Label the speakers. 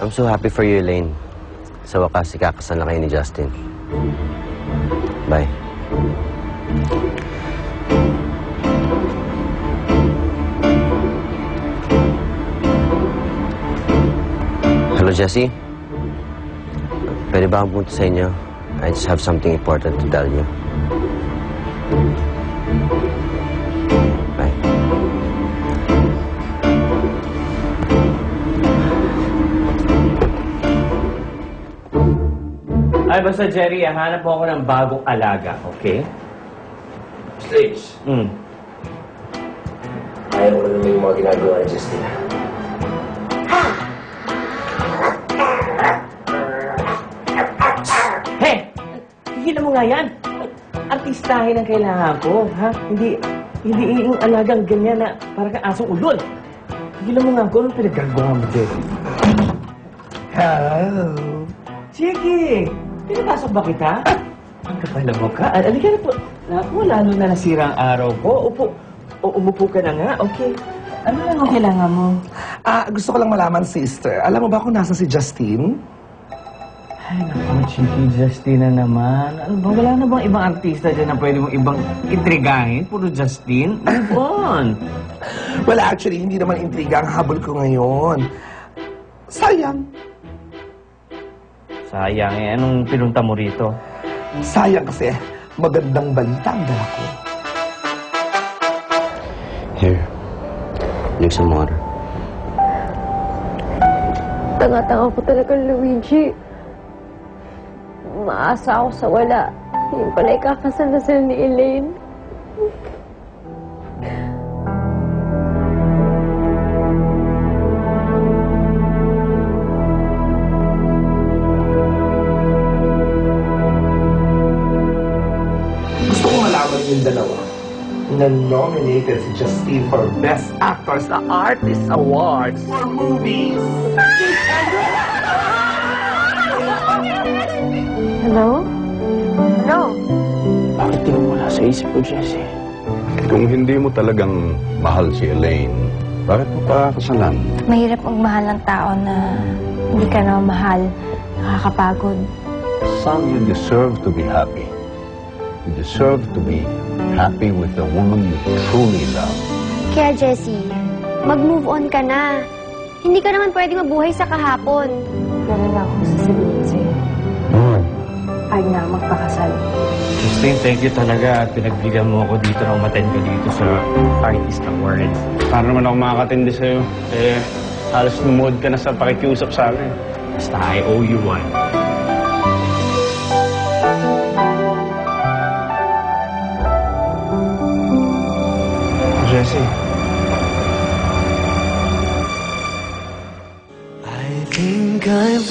Speaker 1: I'm so happy for you, Elaine. Sa wakas, ikakasal na kayo ni Justin. Bye. Hello, Jessie. Pwede ba akong punta sa inyo? I just have something important to tell you. Bye.
Speaker 2: Ay, basta Jerry, hanap mo ako ng bagong alaga, okay?
Speaker 1: Stage. Ayaw ko naman yung mga ginagawa ni Justin.
Speaker 2: Hey! Tigilan mo nga yan! Artistahin ang kailangan ko, ha? Hindi yung alagang ganyan na parang kang asong ulol. Tigilan mo nga ako, anong pinagagawa mo, Jerry?
Speaker 3: Hello.
Speaker 2: Sige! Pinapasok ba kita? Ang kapal na mukha. Alika na po. Naku, lalo na nasira ang araw ko. Umupo ka na nga. Okay. Ano lang ang kailangan mo?
Speaker 3: Gusto ko lang malaman, sister. Alam mo ba kung nasa si Justin?
Speaker 2: Ay, naku, Chiki, Justin na naman. Ano ba? Wala na bang ibang artista dyan na pwede mong ibang intrigahin? Puro Justin? Move on.
Speaker 3: Well, actually, hindi naman intriga ang habol ko ngayon. Sayang.
Speaker 2: Sayang eh. Anong pinunta mo rito?
Speaker 3: Sayang kasi magandang balita ang dala ko.
Speaker 1: Here. Drink some water.
Speaker 4: Tanga-tanga ko talaga, Luigi. Umaasa ako sa wala. Yung pala ikakasal na sila ni Elaine.
Speaker 3: Gusto ko malaman yung dalawa na nominated si Justin for Best Actor sa Artist Awards for movies.
Speaker 4: Hello? Hello?
Speaker 5: Bakit di mo wala sa isip ko, Jessie?
Speaker 6: Kung hindi mo talagang mahal si Elaine, bakit mo pa kasalan?
Speaker 4: Mahirap magmahal ng tao na hindi ka na mahal. Nakakapagod.
Speaker 6: Son, you deserve to be happy. You deserve to be happy with the woman you truly love.
Speaker 4: Kaya, Jessie, mag-move on ka na. Hindi ka naman pwede mabuhay sa kahapon. Meron na akong sasabihin sa'yo. Ay na magpakasal.
Speaker 2: Justin, thank you talaga at pinagbigyan mo ako dito na umattend ka dito sa Artist Awards.
Speaker 5: Paano naman ako makakatindi sa'yo? Eh, halos lumuhod ka na sa pakikiusap sa akin.
Speaker 2: Basta I owe you one.
Speaker 5: Jessie.
Speaker 7: I think I've